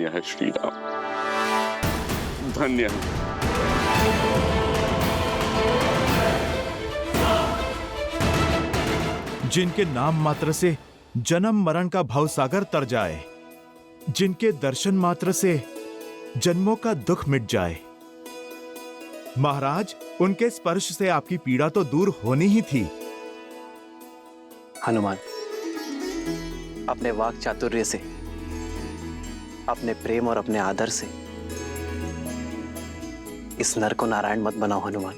धन्य है श्री राम, धन्य है। जिनके नाम मात्र से जन्म मरण का भवसागर तर जाए, जिनके दर्शन मात्र से जन्मों का दुख मिट जाए। महाराज, उनके स्पर्श से आपकी पीड़ा तो दूर होनी ही थी। हनुमान, अपने वाक चातुर्य से, अपने प्रेम और अपने आदर से इस नर को नारायण मत बनाओ। हनुमान,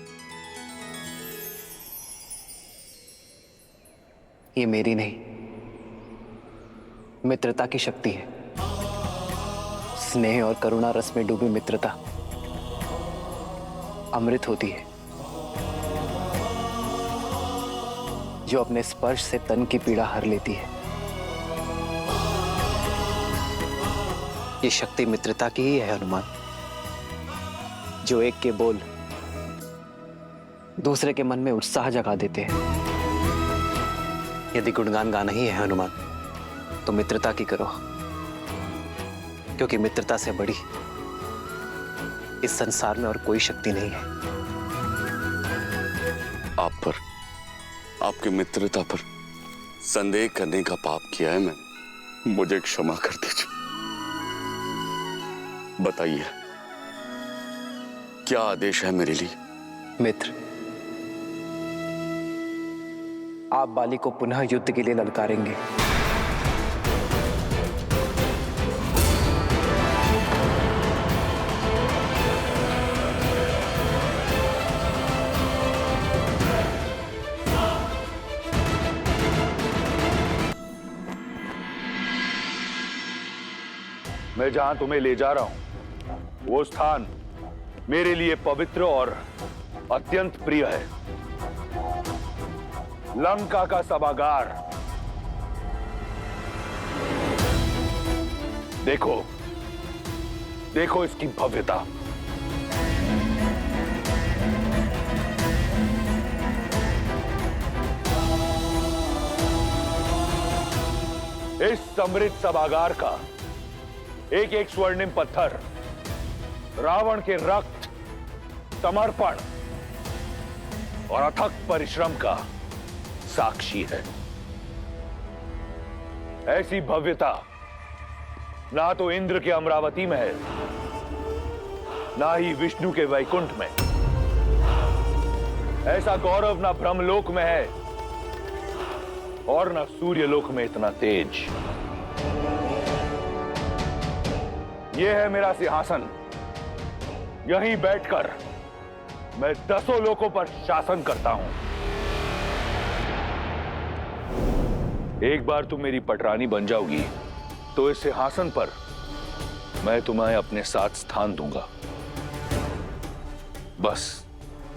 ये मेरी नहीं, मित्रता की शक्ति है। स्नेह और करुणा रस में डूबी मित्रता अमृत होती है, जो अपने स्पर्श से तन की पीड़ा हर लेती है। ये शक्ति मित्रता की ही है हनुमान, जो एक के बोल दूसरे के मन में उत्साह जगा देते हैं। यदि गुणगान गाना ही है हनुमान, तो मित्रता की करो, क्योंकि मित्रता से बड़ी इस संसार में और कोई शक्ति नहीं है। आप पर, आपकी मित्रता पर संदेह करने का पाप किया है मैंने, मुझे क्षमा कर दीजिए। बताइए, क्या आदेश है मेरे लिए? मित्र, आप बाली को पुनः युद्ध के लिए ललकारेंगे। मैं जहां तुम्हें ले जा रहा हूं, वो स्थान मेरे लिए पवित्र और अत्यंत प्रिय है। लंका का सभागार। देखो, देखो इसकी भव्यता। इस समृद्ध सभागार का एक एक स्वर्णिम पत्थर रावण के रक्त, समर्पण और अथक परिश्रम का साक्षी है। ऐसी भव्यता ना तो इंद्र के अमरावती में है, ना ही विष्णु के वैकुंठ में। ऐसा गौरव ना ब्रह्मलोक में है और ना सूर्यलोक में इतना तेज। यह है मेरा सिंहासन। यहीं बैठकर मैं 10 लोकों पर शासन करता हूं। एक बार तुम मेरी पटरानी बन जाओगी तो इस सिंहासन पर मैं तुम्हें अपने साथ स्थान दूंगा। बस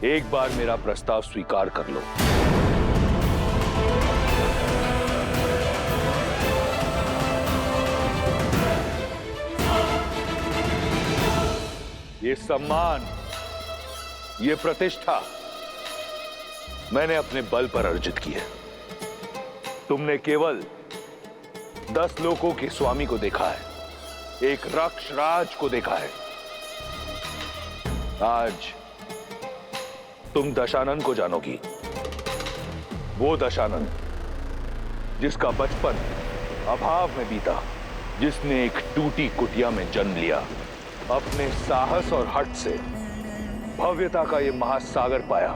एक बार मेरा प्रस्ताव स्वीकार कर लो। ये सम्मान, ये प्रतिष्ठा मैंने अपने बल पर अर्जित की है। तुमने केवल 10 लोकों के स्वामी को देखा है, एक रक्षराज को देखा है। आज तुम दशानन को जानोगी। वो दशानन जिसका बचपन अभाव में बीता, जिसने एक टूटी कुटिया में जन्म लिया, अपने साहस और हठ से भव्यता का यह महासागर पाया,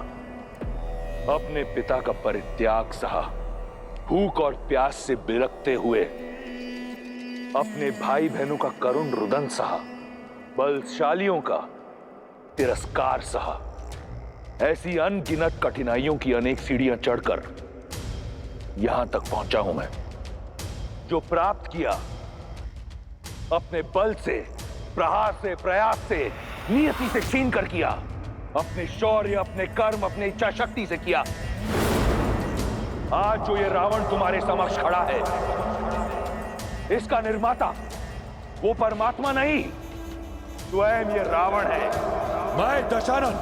अपने पिता का परित्याग सहा, भूख और प्यास से बिलखते हुए अपने भाई बहनों का करुण रुदन सहा, बलशालियों का तिरस्कार सहा। ऐसी अनगिनत कठिनाइयों की अनेक सीढ़ियां चढ़कर यहां तक पहुंचा हूं मैं। जो प्राप्त किया अपने बल से, प्रहार से, प्रयास से, नियति से छीन कर किया। अपने शौर्य, अपने कर्म, अपनी इच्छा शक्ति से किया। आज जो ये रावण तुम्हारे समक्ष खड़ा है, इसका निर्माता वो परमात्मा नहीं, स्वयं ये रावण है। मैं दशानन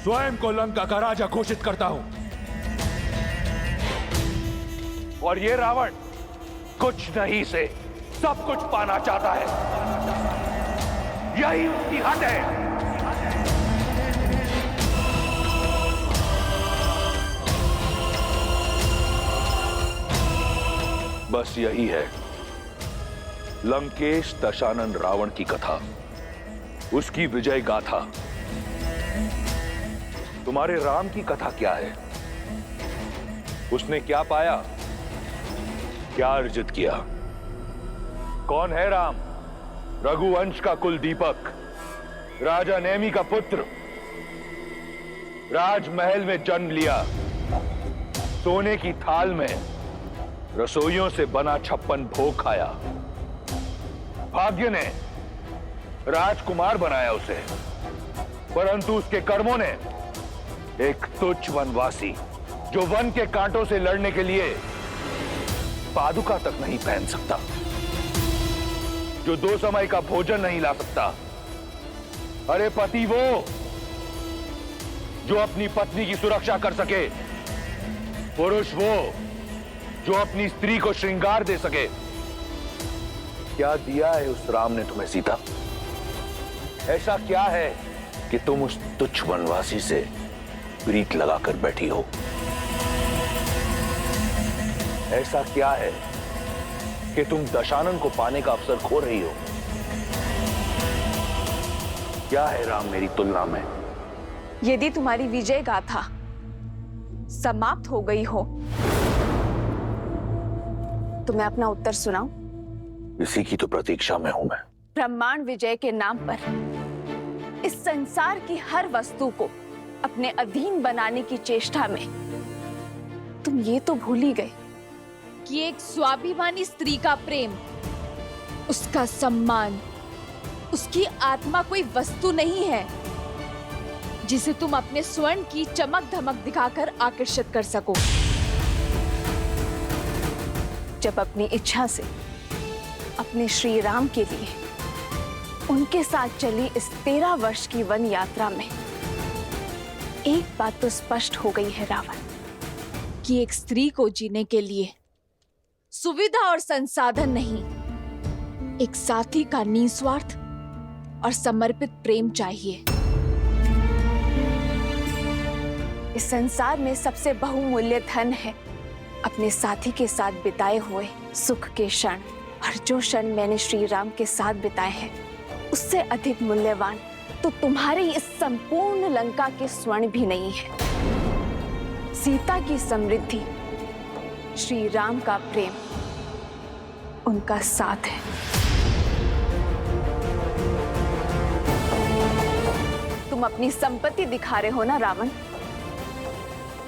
स्वयं को लंका का राजा घोषित करता हूं। और ये रावण कुछ नहीं से सब कुछ पाना चाहता है। यही उसकी हद है। बस यही है लंकेश दशानन रावण की कथा, उसकी विजय गाथा। तुम्हारे राम की कथा क्या है? उसने क्या पाया, क्या अर्जित किया? कौन है राम? रघुवंश का कुल दीपक, राजा नेमी का पुत्र, राजमहल में जन्म लिया, सोने की थाल में रसोइयों से बना 56 भोग खाया। भाग्य ने राजकुमार बनाया उसे, परंतु उसके कर्मों ने एक तुच्छ वनवासी, जो वन के कांटों से लड़ने के लिए पादुका तक नहीं पहन सकता, जो 2 समय का भोजन नहीं ला सकता। अरे पति वो जो अपनी पत्नी की सुरक्षा कर सके, पुरुष वो जो अपनी स्त्री को श्रृंगार दे सके। क्या दिया है उस राम ने तुम्हें सीता? ऐसा क्या है कि तुम उस तुच्छ वनवासी से प्रीत लगाकर बैठी हो? ऐसा क्या है कि तुम दशानन को पाने का अवसर खो रही हो? क्या है राम मेरी तुलना में? यदि तुम्हारी विजय गाथा समाप्त हो गई हो तो मैं अपना उत्तर सुनाऊं? इसी की तो प्रतीक्षा में हूं मैं। ब्रह्मांड विजय के नाम पर इस संसार की हर वस्तु को अपने अधीन बनाने की चेष्टा में तुम ये तो भूल ही गए कि एक स्वाभिमानी स्त्री का प्रेम, उसका सम्मान, उसकी आत्मा कोई वस्तु नहीं है जिसे तुम अपने स्वर्ण की चमक धमक दिखाकर आकर्षित कर सको। जब अपनी इच्छा से अपने श्री राम के लिए उनके साथ चली इस 13 वर्ष की वन यात्रा में एक बात तो स्पष्ट हो गई है रावण, कि एक स्त्री को जीने के लिए सुविधा और संसाधन नहीं, एक साथी का निस्वार्थ और समर्पित प्रेम चाहिए। इस संसार में सबसे बहुमूल्य धन है अपने साथी के साथ बिताए हुए सुख के क्षण, और जो क्षण मैंने श्री राम के साथ बिताए हैं उससे अधिक मूल्यवान तो तुम्हारी इस संपूर्ण लंका के स्वर्ण भी नहीं है। सीता की समृद्धि, श्री राम का प्रेम, उनका साथ है। तुम अपनी संपत्ति दिखा रहे हो ना रावण,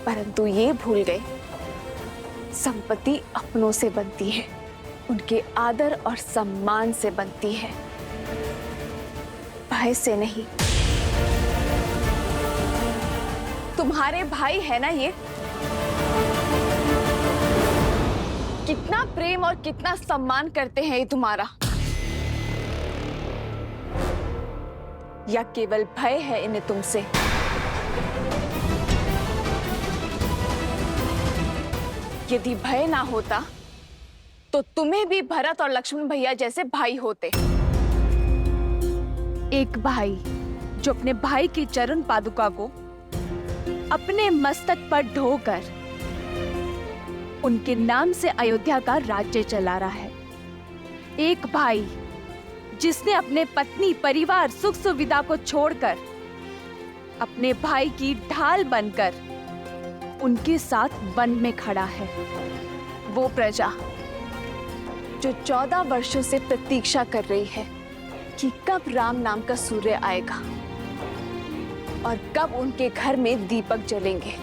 परंतु ये भूल गए संपत्ति अपनों से बनती है, उनके आदर और सम्मान से बनती है, भय से नहीं। तुम्हारे भाई है ना ये? कितना प्रेम और कितना सम्मान करते हैं ये तुम्हारा? या केवल भय है इन्हें तुमसे? यदि भय ना होता तो तुम्हें भी भरत और लक्ष्मण भैया जैसे भाई होते। एक भाई जो अपने भाई की चरण पादुका को अपने मस्तक पर ढोकर उनके नाम से अयोध्या का राज्य चला रहा है। एक भाई जिसने अपने पत्नी, परिवार, सुख सुविधा को छोड़कर अपने भाई की ढाल बनकर उनके साथ वन में खड़ा है। वो प्रजा जो 14 वर्षों से प्रतीक्षा कर रही है कि कब राम नाम का सूर्य आएगा और कब उनके घर में दीपक जलेंगे।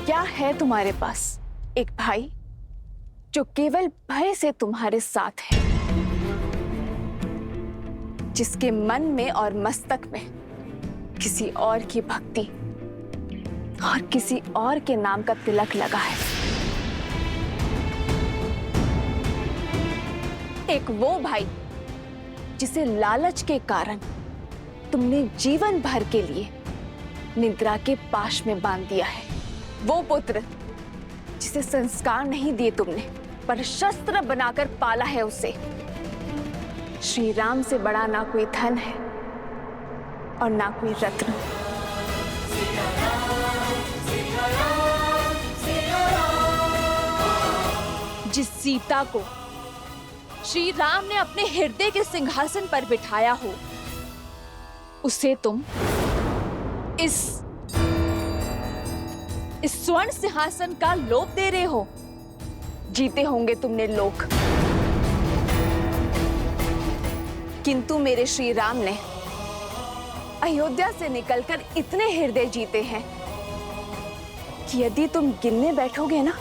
क्या है तुम्हारे पास एक भाई जो केवल भय से तुम्हारे साथ है, जिसके मन में और मस्तक में किसी और की भक्ति और किसी और के नाम का तिलक लगा है? एक वो भाई जिसे लालच के कारण तुमने जीवन भर के लिए निद्रा के पाश में बांध दिया है। वो पुत्र जिसे संस्कार नहीं दिए तुमने, पर शस्त्र बनाकर पाला है उसे। श्री राम से बड़ा ना कोई धन है और ना कोई रत्न। जिस सीता को श्री राम ने अपने हृदय के सिंहासन पर बिठाया हो, उसे तुम इस स्वर्ण सिंहासन का लोभ दे रहे हो। जीते होंगे तुमने लोक, किंतु मेरे श्री राम ने अयोध्या से निकलकर इतने हृदय जीते हैं कि यदि तुम गिनने बैठोगे ना,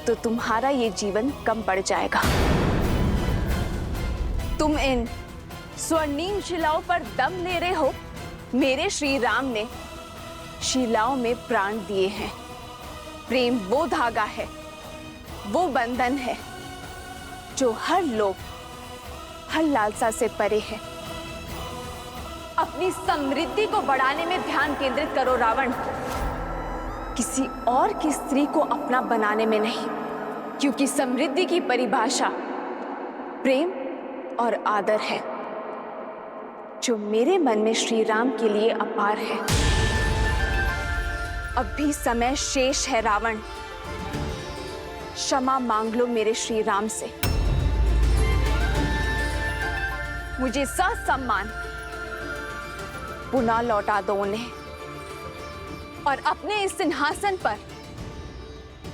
तो तुम्हारा ये जीवन कम पड़ जाएगा। तुम इन स्वर्णिम शिलाओं पर दम ले रहे हो। मेरे श्री राम ने शिलाओं में प्राण दिए हैं। प्रेम वो धागा है, वो बंधन है जो हर लोभ, हर लालसा से परे है। अपनी समृद्धि को बढ़ाने में ध्यान केंद्रित करो रावण, किसी और की स्त्री को अपना बनाने में नहीं, क्योंकि समृद्धि की परिभाषा प्रेम और आदर है, जो मेरे मन में श्री राम के लिए अपार है। अब भी समय शेष है रावण, क्षमा मांग लो मेरे श्री राम से। मुझे ससम्मान पुनः लौटा दो उन्हें, और अपने इस सिंहासन पर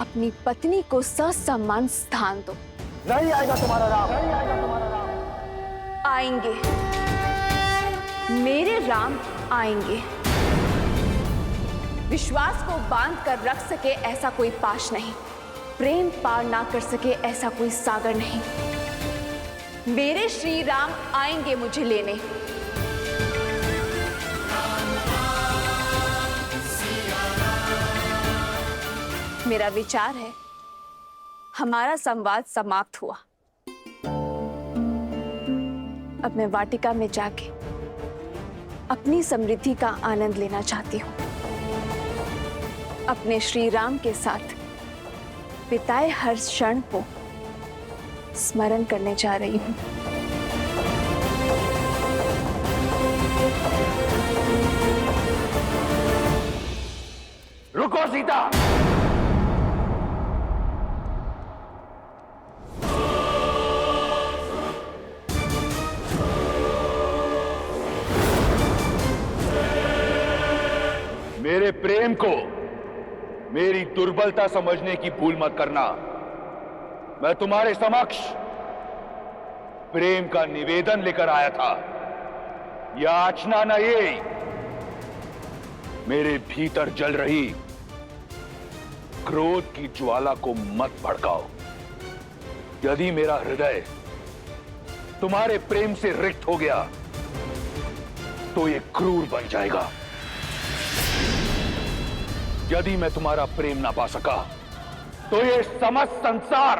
अपनी पत्नी को ससम्मान स्थान दो। नहीं आएगा तुम्हारा राम, नहीं आएगा तुम्हारा राम। आएंगे, मेरे राम आएंगे। विश्वास को बांध कर रख सके ऐसा कोई पाश नहीं, प्रेम पार ना कर सके ऐसा कोई सागर नहीं। मेरे श्री राम आएंगे मुझे लेने। मेरा विचार है, हमारा संवाद समाप्त हुआ। अब मैं वाटिका में जाके अपनी समृद्धि का आनंद लेना चाहती हूँ। अपने श्री राम के साथ बिताए हर क्षण को स्मरण करने जा रही हूँ। रुको सीता, मेरे प्रेम को मेरी दुर्बलता समझने की भूल मत करना। मैं तुम्हारे समक्ष प्रेम का निवेदन लेकर आया था, याचना न ये। मेरे भीतर जल रही क्रोध की ज्वाला को मत भड़काओ। यदि मेरा हृदय तुम्हारे प्रेम से रिक्त हो गया तो ये क्रूर बन जाएगा। यदि मैं तुम्हारा प्रेम ना पा सका तो ये समस्त संसार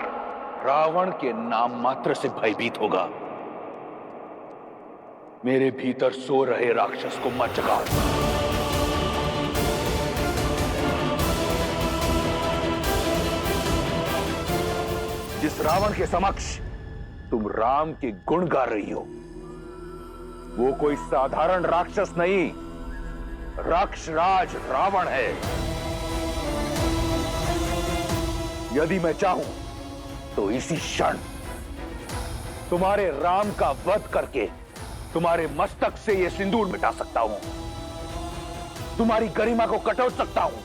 रावण के नाम मात्र से भयभीत होगा। मेरे भीतर सो रहे राक्षस को मत जगाओ। जिस रावण के समक्ष तुम राम के गुण गा रही हो, वो कोई साधारण राक्षस नहीं, राक्षराज रावण है। यदि मैं चाहूं तो इसी क्षण तुम्हारे राम का वध करके तुम्हारे मस्तक से यह सिंदूर मिटा सकता हूं, तुम्हारी गरिमा को कटोर सकता हूं,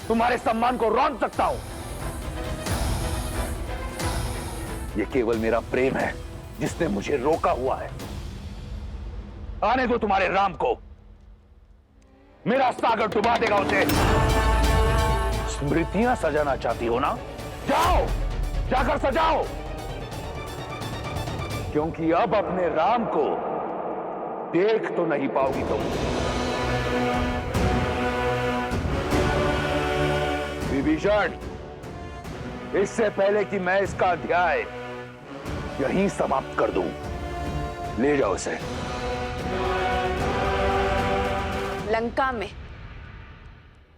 तुम्हारे सम्मान को रौंद सकता हूं। यह केवल मेरा प्रेम है जिसने मुझे रोका हुआ है। आने दो तुम्हारे राम को, मेरा सागर डुबा देगा उसे। स्मृतियां सजाना चाहती हो ना? जाओ, जाकर सजाओ, क्योंकि अब अपने राम को देख तो नहीं पाओगी तुम। विभीषण, इससे पहले कि मैं इसका अध्याय यहीं समाप्त कर दूं, ले जाओ इसे। लंका में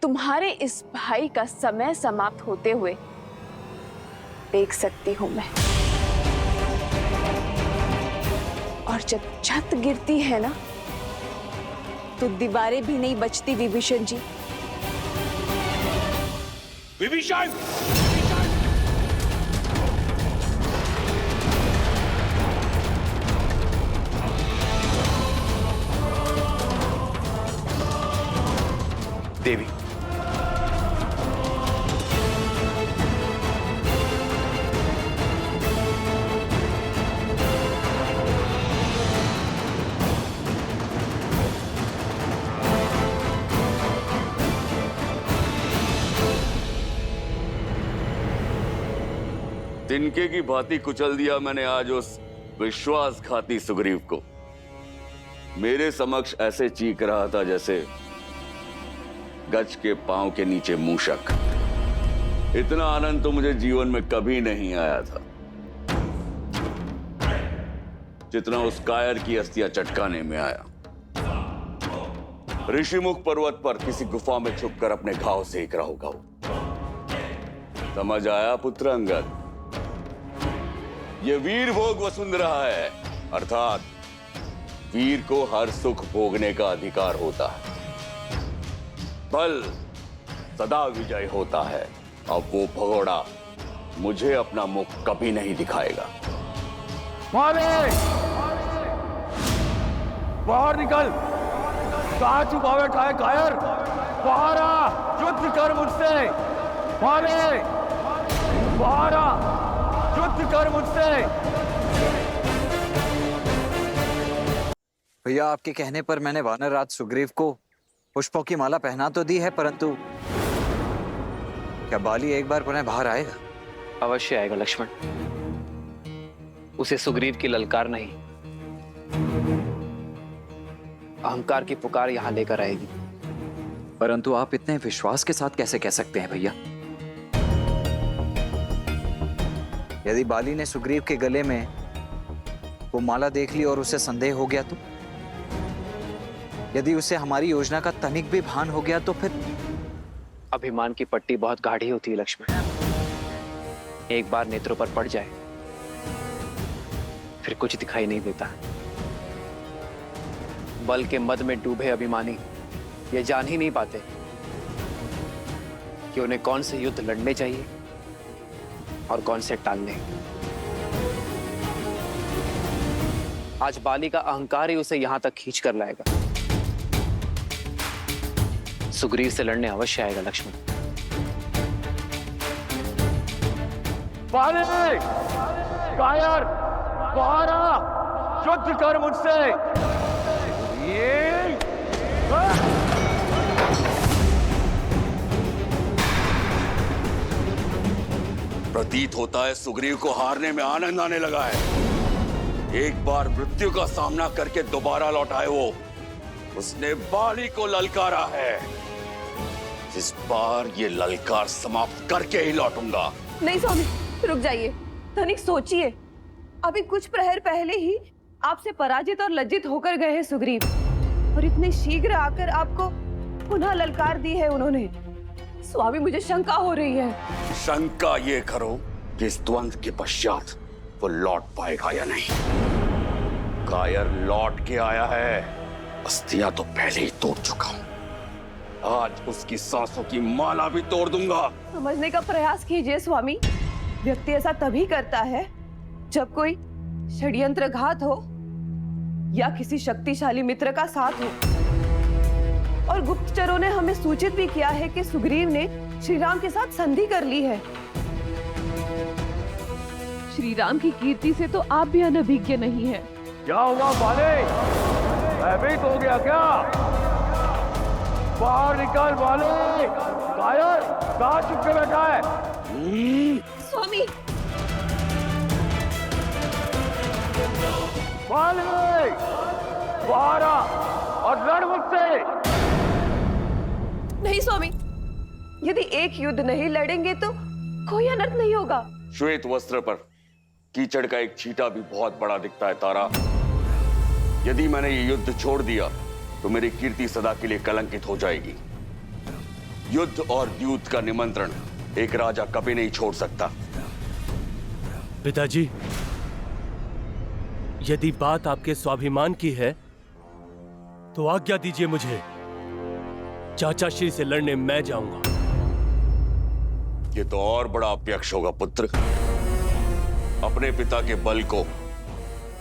तुम्हारे इस भाई का समय समाप्त होते हुए देख सकती हूं मैं। और जब छत गिरती है ना, तो दीवारें भी नहीं बचती विभीषण जी। विभीषण! देवी, तिनके की भांति कुचल दिया मैंने आज उस विश्वासघाती सुग्रीव को। मेरे समक्ष ऐसे चीख रहा था जैसे गज के पांव के नीचे मूषक। इतना आनंद तो मुझे जीवन में कभी नहीं आया था जितना उस कायर की अस्थियां चटकाने में आया। ऋषिमुख पर्वत पर किसी गुफा में छुपकर अपने घाव सेक रहा होगा वो। समझ आया पुत्र अंगद? ये वीर भोग वसुंधरा है, अर्थात वीर को हर सुख भोगने का अधिकार होता है। बल सदा विजय होता है। अब वो भगोड़ा मुझे अपना मुख कभी नहीं दिखाएगा। मालिक, बाहर निकल। कहां छुपा बैठा है कायर? बाहर आ, युद्ध कर मुझसे। मालिक, बाहर आ, युद्ध कर मुझसे। भैया, आपके कहने पर मैंने वानर राज सुग्रीव को पुष्पों की माला पहना तो दी है, परंतु क्या बाली एक बार पुनः बाहर आएगा? अवश्य आएगा लक्ष्मण। उसे सुग्रीव की ललकार नहीं, अहंकार की पुकार यहां लेकर आएगी। परंतु आप इतने विश्वास के साथ कैसे कह सकते हैं भैया? यदि बाली ने सुग्रीव के गले में वो माला देख ली और उसे संदेह हो गया तो? यदि उसे हमारी योजना का तनिक भी भान हो गया तो फिर? अभिमान की पट्टी बहुत गाढ़ी होती है लक्ष्मण। एक बार नेत्रों पर पड़ जाए फिर कुछ दिखाई नहीं देता। बल के मद में डूबे अभिमानी ये जान ही नहीं पाते कि उन्हें कौन से युद्ध लड़ने चाहिए और कौन से टालने। आज बाली का अहंकार ही उसे यहां तक खींच कर लाएगा। सुग्रीव से लड़ने अवश्य आएगा लक्ष्मण। मालिक, कायर, बाहर आ, युद्ध कर मुझसे। ये प्रतीत होता है सुग्रीव को हारने में आनंद आने लगा है। एक बार मृत्यु का सामना करके दोबारा लौट आए वो। उसने बाली को ललकारा है। इस बार ये ललकार समाप्त करके ही लौटूंगा। नहीं स्वामी, रुक जाइए। धनिक सोचिए, अभी कुछ प्रहर पहले ही आपसे पराजित और लज्जित होकर गए हैं सुग्रीव, और इतने शीघ्र आकर आपको पुनः ललकार दी है उन्होंने। स्वामी, मुझे शंका हो रही है। शंका ये करो कि इस द्वंद्व के पश्चात वो लौट पाएगा या नहीं। कायर लौट के आया है। अस्थियां तो पहले ही तोड़ चुका हूं। आज उसकी सांसों की माला भी तोड़ दूंगा। समझने का प्रयास कीजिए स्वामी। व्यक्ति ऐसा तभी करता है जब कोई षड्यंत्रघात हो या किसी शक्तिशाली मित्र का साथ हो। और गुप्तचरों ने हमें सूचित भी किया है कि सुग्रीव ने श्री राम के साथ संधि कर ली है। श्री राम की कीर्ति से तो आप भी अनभिज्ञ नहीं हैं। क्या हुआ मालिक? भयभीत हो गया क्या? बाहर निकल मालिक। कायर, कहां चुप के बैठा है? स्वामी, मालिक, बाहर आ और लड़ मुझसे। नहीं स्वामी, यदि एक युद्ध नहीं लड़ेंगे तो कोई अनर्थ नहीं होगा। श्वेत वस्त्र पर कीचड़ का एक छींटा भी बहुत बड़ा दिखता है तारा। यदि मैंने ये युद्ध छोड़ दिया तो मेरी कीर्ति सदा के लिए कलंकित हो जाएगी। युद्ध और द्यूत का निमंत्रण एक राजा कभी नहीं छोड़ सकता। पिताजी, यदि बात आपके स्वाभिमान की है तो आज्ञा दीजिए मुझे। चाचा श्री से लड़ने मैं जाऊंगा। ये तो और बड़ा अपयश होगा पुत्र। अपने पिता के बल को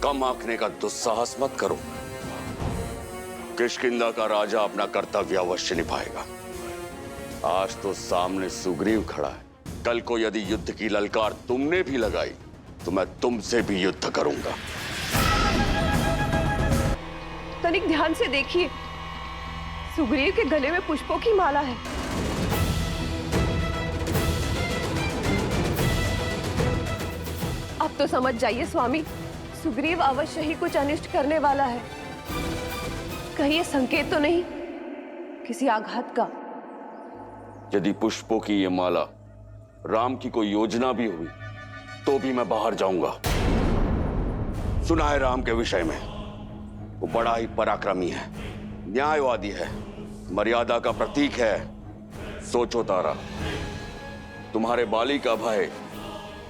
कम आंकने का दुस्साहस मत करो। किष्किंधा का राजा अपना कर्तव्य अवश्य निभाएगा। आज तो सामने सुग्रीव खड़ा है, कल को यदि युद्ध की ललकार तुमने भी लगाई तो मैं तुमसे भी युद्ध करूंगा। तनिक ध्यान से देखिए, सुग्रीव के गले में पुष्पों की माला है। अब तो समझ जाइए स्वामी, सुग्रीव अवश्य ही कुछ अनिष्ट करने वाला है। कहीं ये संकेत तो नहीं किसी आघात का? यदि पुष्पों की ये माला राम की कोई योजना भी हुई तो भी मैं बाहर जाऊंगा। सुना है राम के विषय में, वो बड़ा ही पराक्रमी है, न्यायवादी है, मर्यादा का प्रतीक है। सोचो तारा, तुम्हारे बाली का भय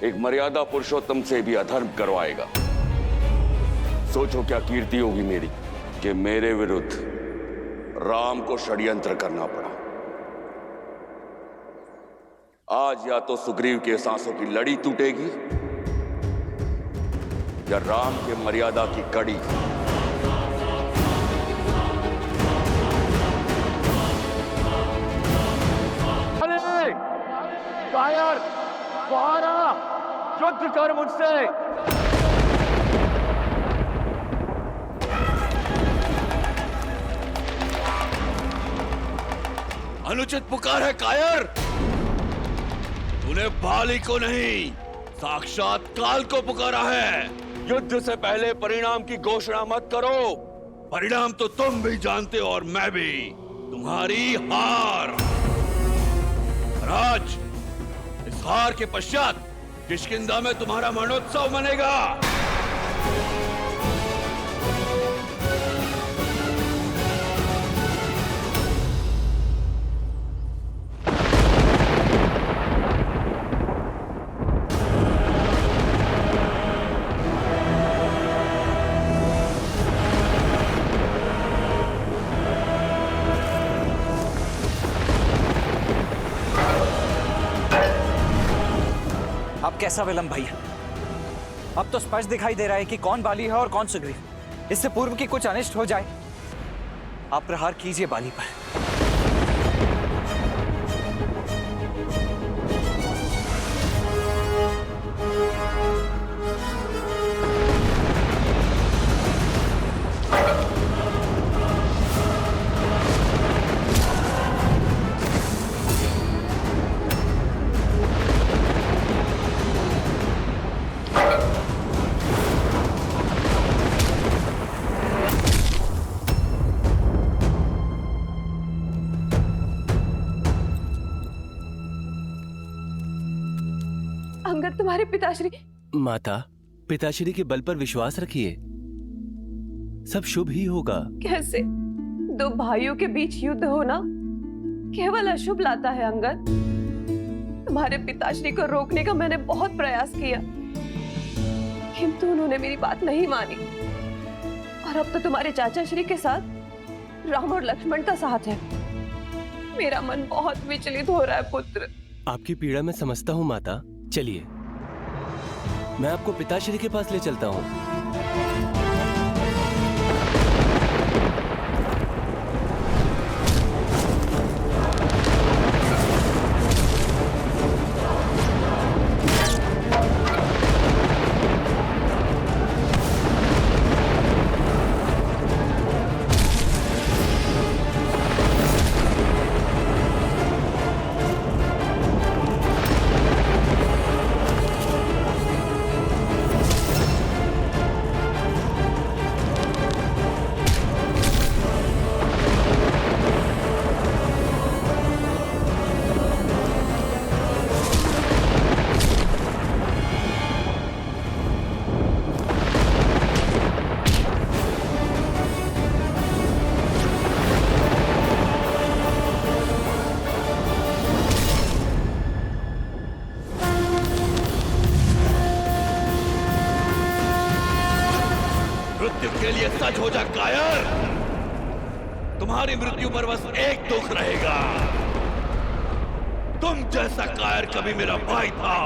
एक मर्यादा पुरुषोत्तम से भी अधर्म करवाएगा। सोचो क्या कीर्ति होगी मेरी कि मेरे विरुद्ध राम को षड्यंत्र करना पड़ा। आज या तो सुग्रीव के सांसों की लड़ी टूटेगी या राम के मर्यादा की कड़ी। कायर, बाहर आ, युद्ध कर मुझसे। अनुचित पुकार है कायर। तूने बाली को नहीं, साक्षात काल को पुकारा है। युद्ध से पहले परिणाम की घोषणा मत करो। परिणाम तो तुम भी जानते हो और मैं भी। तुम्हारी हार। राज, इस हार के पश्चात किष्किंधा में तुम्हारा मरणोत्सव मनेगा। अब कैसा विलंब भैया? अब तो स्पष्ट दिखाई दे रहा है कि कौन बाली है और कौन सुग्रीव। इससे पूर्व कि कुछ अनिष्ट हो जाए, आप प्रहार कीजिए बाली पर। अंगद, तुम्हारे पिताश्री। माता, पिताश्री के बल पर विश्वास रखिए, सब शुभ ही होगा। कैसे? दो भाइयों के बीच युद्ध होना केवल अशुभ लाता है अंगद। तुम्हारे पिताश्री को रोकने का मैंने बहुत प्रयास किया, किंतु उन्होंने मेरी बात नहीं मानी। और अब तो तुम्हारे चाचा श्री के साथ राम और लक्ष्मण का साथ है। मेरा मन बहुत विचलित हो रहा है पुत्र। आपकी पीड़ा मैं समझता हूँ माता। चलिए, मैं आपको पिताश्री के पास ले चलता हूँ। लिए सच हो जा कायर। तुम्हारी मृत्यु पर बस एक दुख रहेगा, तुम जैसा कायर कभी मेरा भाई था।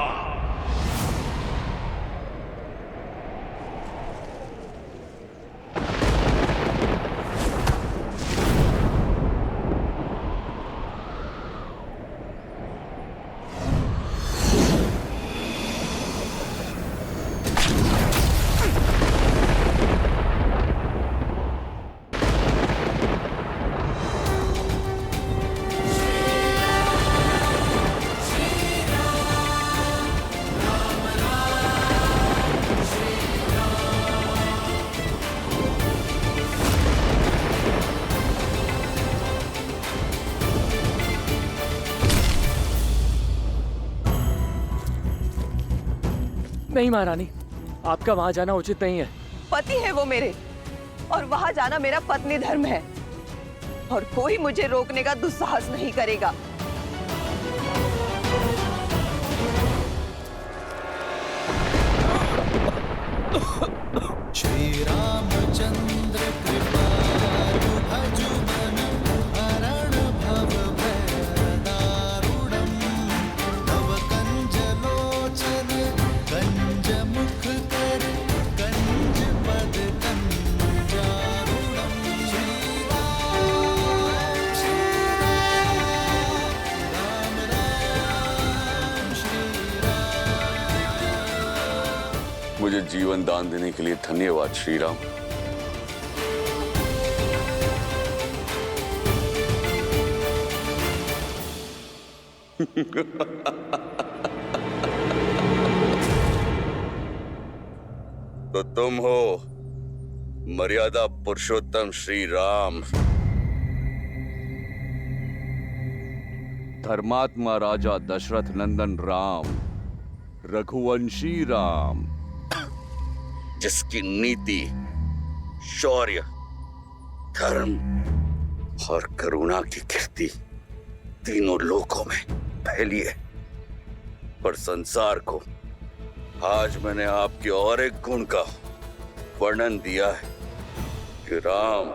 नहीं महारानी, आपका वहां जाना उचित नहीं है। पति है वो मेरे, और वहां जाना मेरा पत्नी धर्म है, और कोई मुझे रोकने का दुस्साहस नहीं करेगा। श्री रामचंद्र कृपालु भजु मन हरण भव भय दारुणम् भव कंज लोचन कंज मुख कर कंज पद कंजारुणम् श्री राम राम राम श्री राम। मुझे जीवन दान देने के लिए धन्यवाद श्री राम। तो तुम हो मर्यादा पुरुषोत्तम श्री राम, धर्मात्मा राजा दशरथ नंदन राम, रघुवंशी राम, जिसकी नीति, शौर्य, धर्म और करुणा की कीर्ति तीनों लोकों में फैली है। पर संसार को आज मैंने आपके और एक गुण का वर्णन दिया है कि राम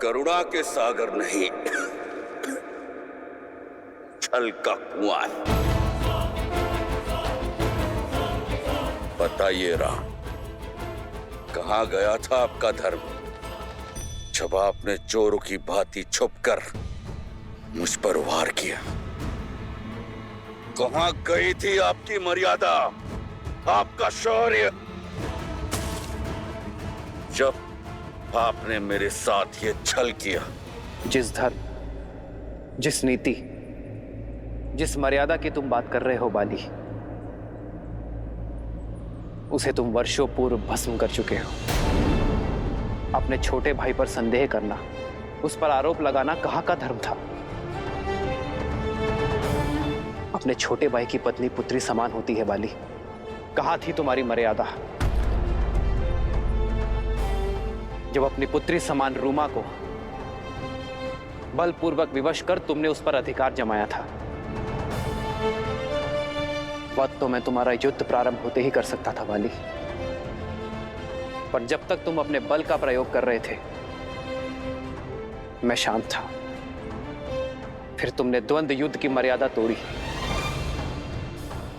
करुणा के सागर नहीं, छल का कुआं है। बताइए राम, कहां गया था आपका धर्म जब आपने चोरों की भांति छुपकर मुझ पर वार किया? कहां गई थी आपकी मर्यादा, आपका शौर्य, जब आपने मेरे साथ ये छल किया? जिस धर्म, जिस नीति, जिस मर्यादा की तुम बात कर रहे हो बाली, उसे तुम वर्षों पूर्व भस्म कर चुके हो। अपने छोटे भाई पर संदेह करना, उस पर आरोप लगाना कहाँ का धर्म था? अपने छोटे भाई की पत्नी पुत्री समान होती है बाली, कहाँ थी तुम्हारी मर्यादा जब अपनी पुत्री समान रूमा को बलपूर्वक विवश कर तुमने उस पर अधिकार जमाया था? वह तो मैं तुम्हारा युद्ध प्रारंभ होते ही कर सकता था बाली, पर जब तक तुम अपने बल का प्रयोग कर रहे थे मैं शांत था। फिर तुमने द्वंद्व युद्ध की मर्यादा तोड़ी।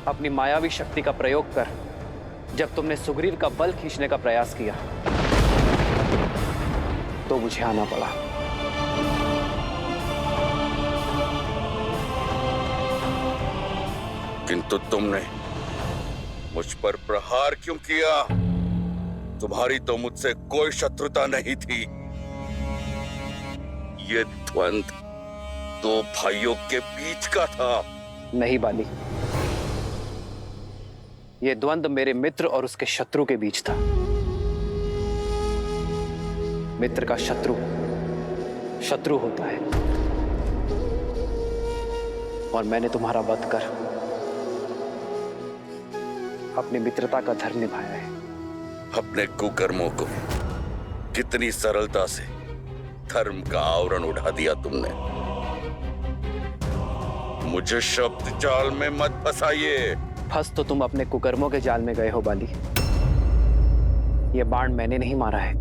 अपनी मायावी शक्ति का प्रयोग कर जब तुमने सुग्रीव का बल खींचने का प्रयास किया तो मुझे आना पड़ा। किंतु तुमने मुझ पर प्रहार क्यों किया? तुम्हारी तो मुझसे कोई शत्रुता नहीं थी। ये द्वंद्व दो भाइयों के बीच का था। नहीं बाली, यह द्वंद्व मेरे मित्र और उसके शत्रु के बीच था। मित्र का शत्रु शत्रु होता है, और मैंने तुम्हारा वध कर अपनी मित्रता का धर्म निभाया है। अपने कुकर्मों को कितनी सरलता से धर्म का आवरण उठा दिया तुमने। मुझे शब्द जाल में मत फंसाइए। फंस तो तुम अपने कुकर्मों के जाल में गए हो बाली, ये बाण मैंने नहीं मारा है।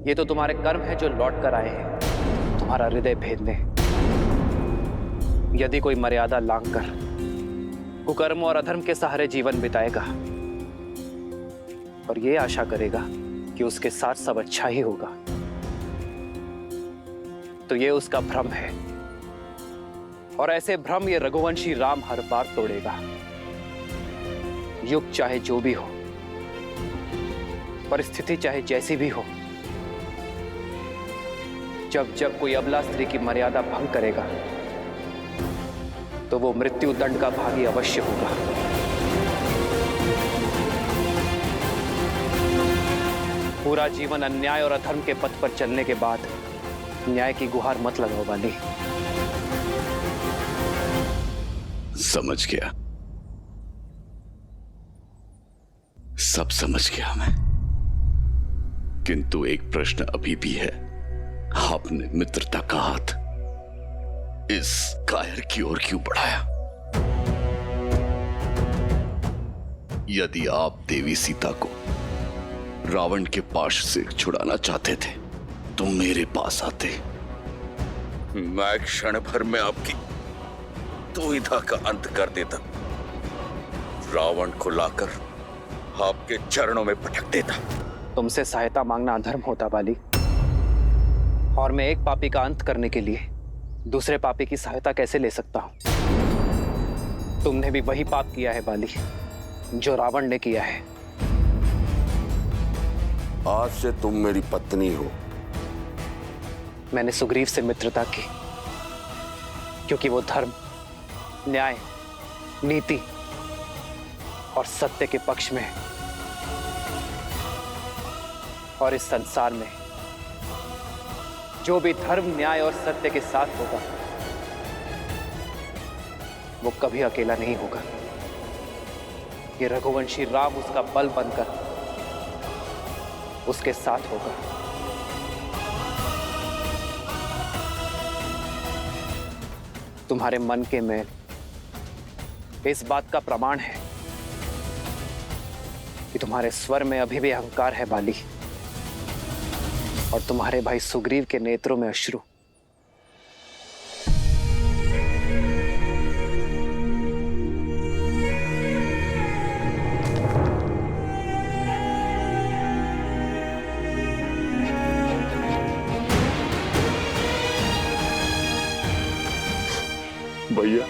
ये तो तुम्हारे कर्म है जो लौट कर आए हैं तुम्हारा हृदय भेदने। यदि कोई मर्यादा लांघकर कुकर्म और अधर्म के सहारे जीवन बिताएगा और ये आशा करेगा कि उसके साथ सब अच्छा ही होगा, तो ये उसका भ्रम है। और ऐसे भ्रम ये रघुवंशी राम हर बार तोड़ेगा। युग चाहे जो भी हो, परिस्थिति चाहे जैसी भी हो, जब जब कोई अबला स्त्री की मर्यादा भंग करेगा तो वो मृत्यु दंड का भागी अवश्य होगा। पूरा जीवन अन्याय और अधर्म के पथ पर चलने के बाद न्याय की गुहार मत लगाओ बाली। समझ गया, सब समझ गया मैं। किंतु एक प्रश्न अभी भी है। आपने मित्रता का हाथ इस कायर की ओर क्यों बढ़ाया? यदि आप देवी सीता को रावण के पाश से छुड़ाना चाहते थे तो मेरे पास आते। मैं क्षण भर में आपकी दुविधा का अंत कर देता, रावण को लाकर आपके चरणों में पटक देता। तुमसे सहायता मांगना अधर्म होता बाली, और मैं एक पापी का अंत करने के लिए दूसरे पापी की सहायता कैसे ले सकता हूं? तुमने भी वही पाप किया है बाली जो रावण ने किया है। आज से तुम मेरी पत्नी हो। मैंने सुग्रीव से मित्रता की क्योंकि वो धर्म, न्याय, नीति और सत्य के पक्ष में है। और इस संसार में जो भी धर्म, न्याय और सत्य के साथ होगा वो कभी अकेला नहीं होगा। ये रघुवंशी राम उसका बल बनकर उसके साथ होगा। तुम्हारे मन के मैल इस बात का प्रमाण है कि तुम्हारे स्वर में अभी भी अहंकार है बाली, और तुम्हारे भाई सुग्रीव के नेत्रों में अश्रु। भैया,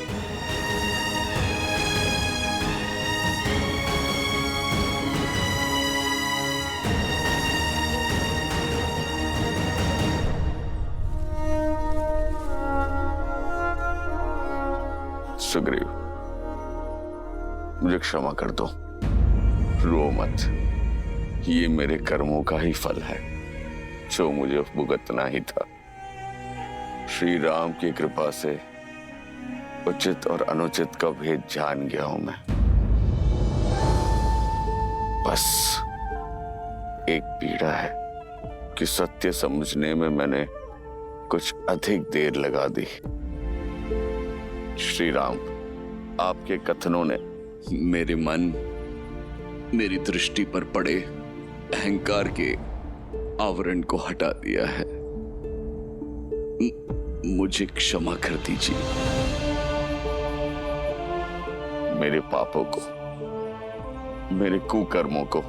सुग्रीव, मुझे क्षमा कर दो। रो मत, ये मेरे कर्मों का ही फल है जो मुझे भुगतना ही था। श्री राम की कृपा से उचित और अनुचित का भेद जान गया हूं मैं। बस एक पीड़ा है कि सत्य समझने में मैंने कुछ अधिक देर लगा दी। श्री राम, आपके कथनों ने मेरे मन, मेरी दृष्टि पर पड़े अहंकार के आवरण को हटा दिया है। मुझे क्षमा कर दीजिए। मेरे पापों को, मेरे कुकर्मों को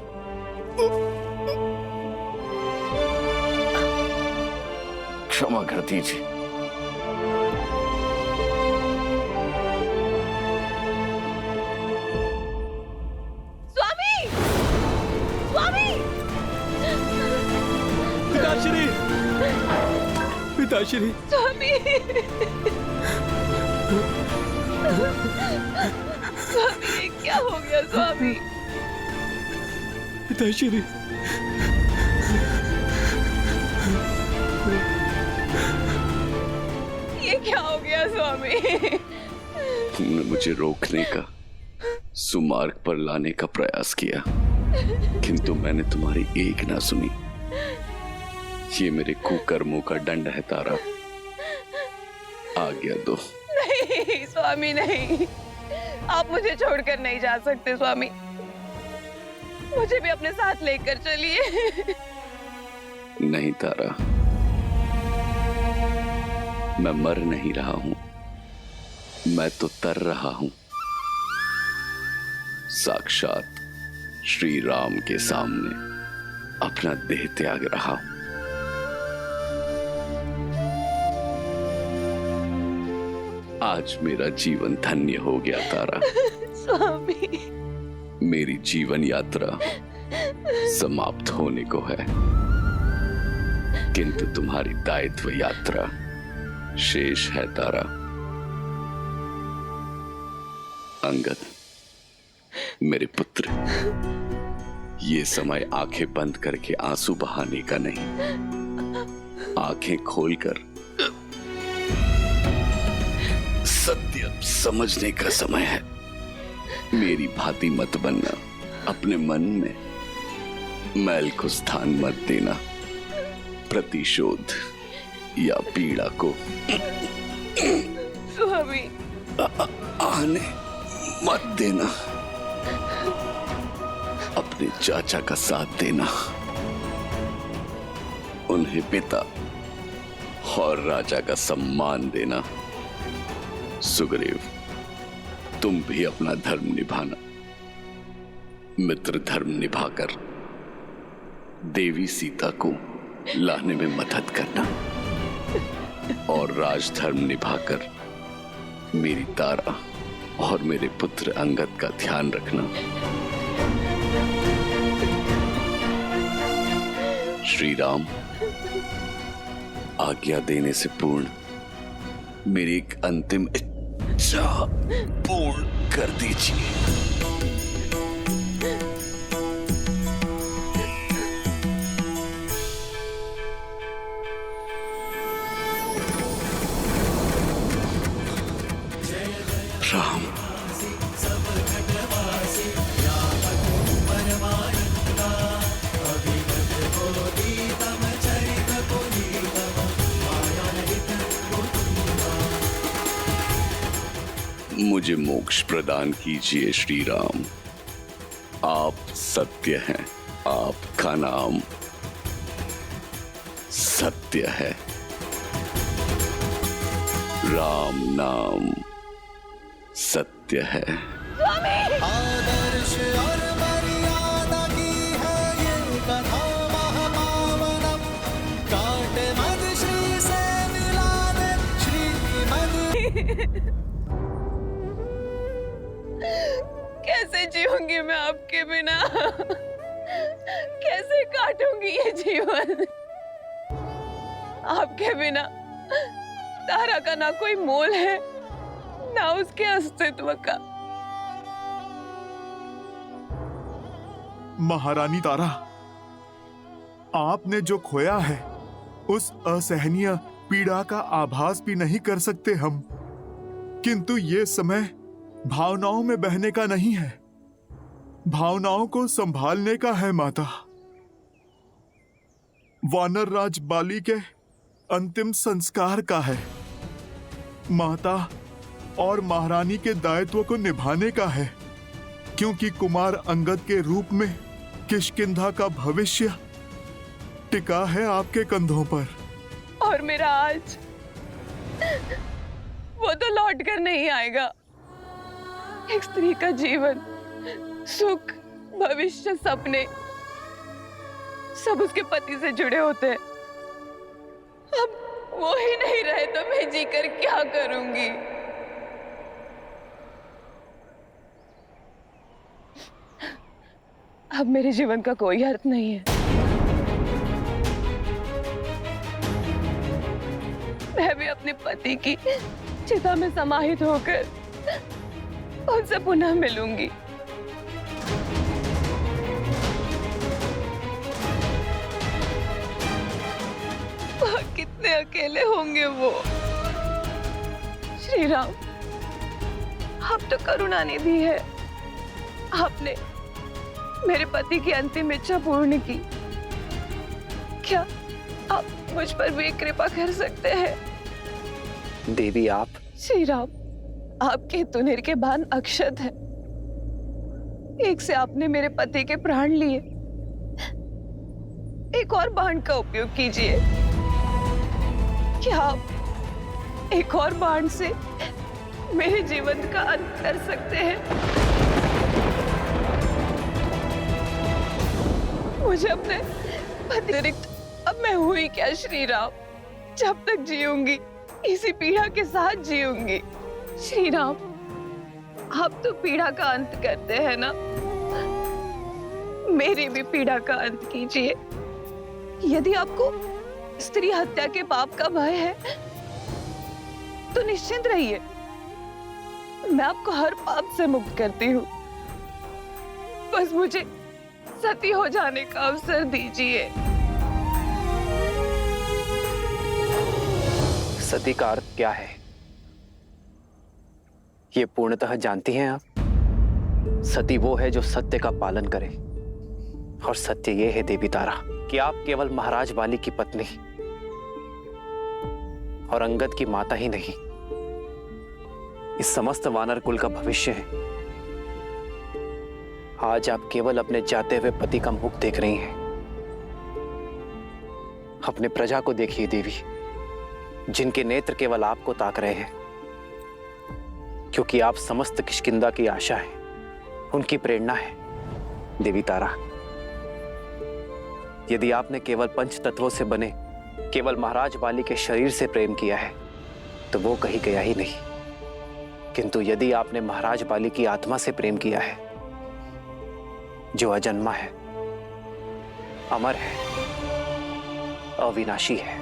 क्षमा कर दीजिए। स्वामी! स्वामी! पिताश्री! पिताश्री! स्वामी! स्वामी, ये क्या हो गया स्वामी? पिताश्री! ये क्या हो गया स्वामी? तुमने मुझे रोकने का, सुमार्ग पर लाने का प्रयास किया, किंतु मैंने तुम्हारी एक ना सुनी। ये मेरे कुकर्मों का दंड है तारा। आज्ञा दो। नहीं स्वामी, नहीं, आप मुझे छोड़कर नहीं जा सकते स्वामी। मुझे भी अपने साथ लेकर चलिए। नहीं तारा, मैं मर नहीं रहा हूं, मैं तो तर रहा हूं, साक्षात श्री राम के सामने अपना देह त्याग रहा हूं। आज मेरा जीवन धन्य हो गया तारा। स्वामी, मेरी जीवन यात्रा समाप्त होने को है, किंतु तुम्हारी दायित्व यात्रा शेष है तारा। अंगद, मेरे पुत्र, ये समय आंखें बंद करके आंसू बहाने का नहीं, आंखें खोलकर सत्य समझने का समय है। मेरी भांति मत बनना, अपने मन में मैल को स्थान मत देना, प्रतिशोध या पीड़ा को स्वामी आने मत देना, अपने चाचा का साथ देना, उन्हें पिता और राजा का सम्मान देना। सुग्रीव, तुम भी अपना धर्म निभाना, मित्र धर्म निभाकर देवी सीता को लाने में मदद करना, और राजधर्म निभाकर मेरी तारा और मेरे पुत्र अंगद का ध्यान रखना। श्री राम, आज्ञा देने से पूर्ण मेरी एक अंतिम इच्छा पूर्ण कर दीजिए। राम, मुझे मोक्ष प्रदान कीजिए श्री राम। आप सत्य हैं, आपका नाम सत्य है, राम नाम सत्य है। आदर्श और मर्यादा की है ये कथा महापावनम, काटे मद श्री से मिला दे श्रीमद। कैसे जीऊंगी मैं आपके बिना? कैसे काटूंगी ये जीवन? आपके बिना तारा का ना कोई मोल है, ना उसके अस्तित्व का। महारानी तारा, आपने जो खोया है उस असहनीय पीड़ा का आभास भी नहीं कर सकते हम, किंतु ये समय भावनाओं में बहने का नहीं है, भावनाओं को संभालने का है माता। वानर राज बाली के अंतिम संस्कार का है, माता और महारानी के दायित्व को निभाने का है, क्योंकि कुमार अंगद के रूप में किष्किंधा का भविष्य टिका है आपके कंधों पर। और मेरा आज वो तो लौट कर नहीं आएगा। एक स्त्री का जीवन, सुख, भविष्य, सपने सब उसके पति से जुड़े होते हैं। अब वो ही नहीं रहे तो मैं जीकर क्या करूंगी? अब मेरे जीवन का कोई अर्थ नहीं है। मैं भी अपने पति की चिता में समाहित होकर उनसे पुनः मिलूंगी। कितने अकेले होंगे वो। श्री राम, आप तो करुणा निधि है। आपने मेरे पति की अंतिम इच्छा पूर्ण की, क्या आप मुझ पर भी कृपा कर सकते हैं? देवी आप। श्री राम, आपके तुनिर के बाण अक्षत है। एक से आपने मेरे पति के प्राण लिए, एक और बाण का उपयोग कीजिए। क्या आप एक और बाण से मेरे जीवन का अंत कर सकते हैं? मुझे अपने पति अतिरिक्त अब मैं हुई क्या श्री राम? जब तक जीऊंगी इसी पीड़ा के साथ जीऊंगी। श्री राम, आप तो पीड़ा का अंत करते हैं ना, मेरी भी पीड़ा का अंत कीजिए। यदि आपको स्त्री हत्या के पाप का भय है तो निश्चिंत रहिए, मैं आपको हर पाप से मुक्त करती हूँ। बस मुझे सती हो जाने का अवसर दीजिए। सती का अर्थ क्या है, ये पूर्णतः जानती हैं आप? सती वो है जो सत्य का पालन करे, और सत्य ये है देवी तारा कि आप केवल महाराज बाली की पत्नी और अंगद की माता ही नहीं, इस समस्त वानर कुल का भविष्य है। आज आप केवल अपने जाते हुए पति का मुख देख रही हैं। अपने प्रजा को देखिए देवी, जिनके नेत्र केवल आपको ताक रहे हैं, क्योंकि आप समस्त किष्किंधा की आशा है, उनकी प्रेरणा है। देवी तारा, यदि आपने केवल पंच तत्वों से बने केवल महाराज बाली के शरीर से प्रेम किया है तो वो कहीं गया ही नहीं, किंतु यदि आपने महाराज बाली की आत्मा से प्रेम किया है, जो अजन्मा है, अमर है, अविनाशी है,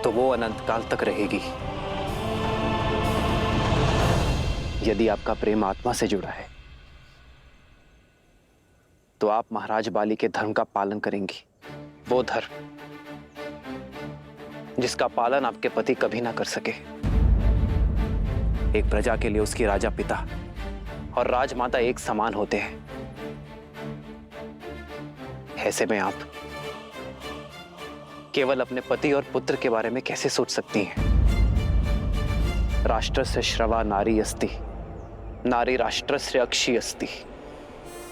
तो वो अनंत काल तक रहेगी। यदि आपका प्रेम आत्मा से जुड़ा है तो आप महाराज बाली के धर्म का पालन करेंगी, वो धर्म जिसका पालन आपके पति कभी ना कर सके। एक प्रजा के लिए उसकी राजा पिता और राजमाता एक समान होते हैं। ऐसे में आप केवल अपने पति और पुत्र के बारे में कैसे सोच सकती हैं? राष्ट्रस्य श्रवा नारी अस्ति, नारी राष्ट्रस्य अक्षी अस्ति।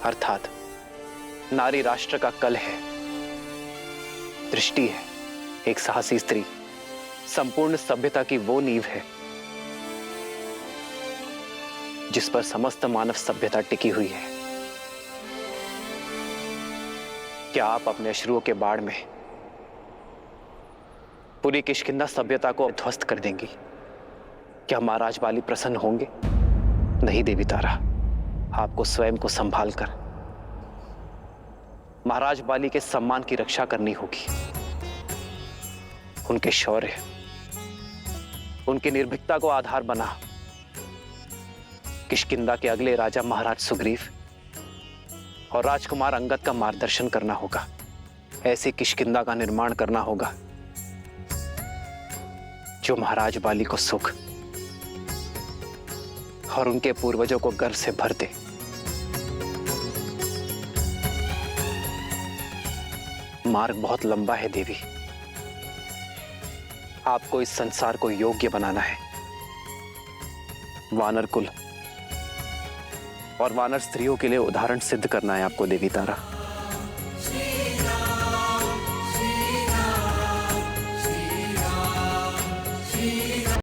अर्थात नारी राष्ट्र का कल है, दृष्टि है, एक साहसी स्त्री संपूर्ण सभ्यता की वो नींव है जिस पर समस्त मानव सभ्यता टिकी हुई है। क्या आप अपने अश्रुओं के बाढ़ में पूरी किष्किंधा सभ्यता को ध्वस्त कर देंगी? क्या महाराज बाली प्रसन्न होंगे? नहीं देवी तारा, आपको स्वयं को संभाल कर महाराज बाली के सम्मान की रक्षा करनी होगी। उनके शौर्य, उनकी निर्भीकता को आधार बना किष्किंधा के अगले राजा महाराज सुग्रीव और राजकुमार अंगद का मार्गदर्शन करना होगा। ऐसी किष्किंधा का निर्माण करना होगा जो महाराज बाली को सुख और उनके पूर्वजों को गर्व से भर दे। मार्ग बहुत लंबा है देवी, आपको इस संसार को योग्य बनाना है। वानर कुल और वानर स्त्रियों के लिए उदाहरण सिद्ध करना है आपको देवी तारा।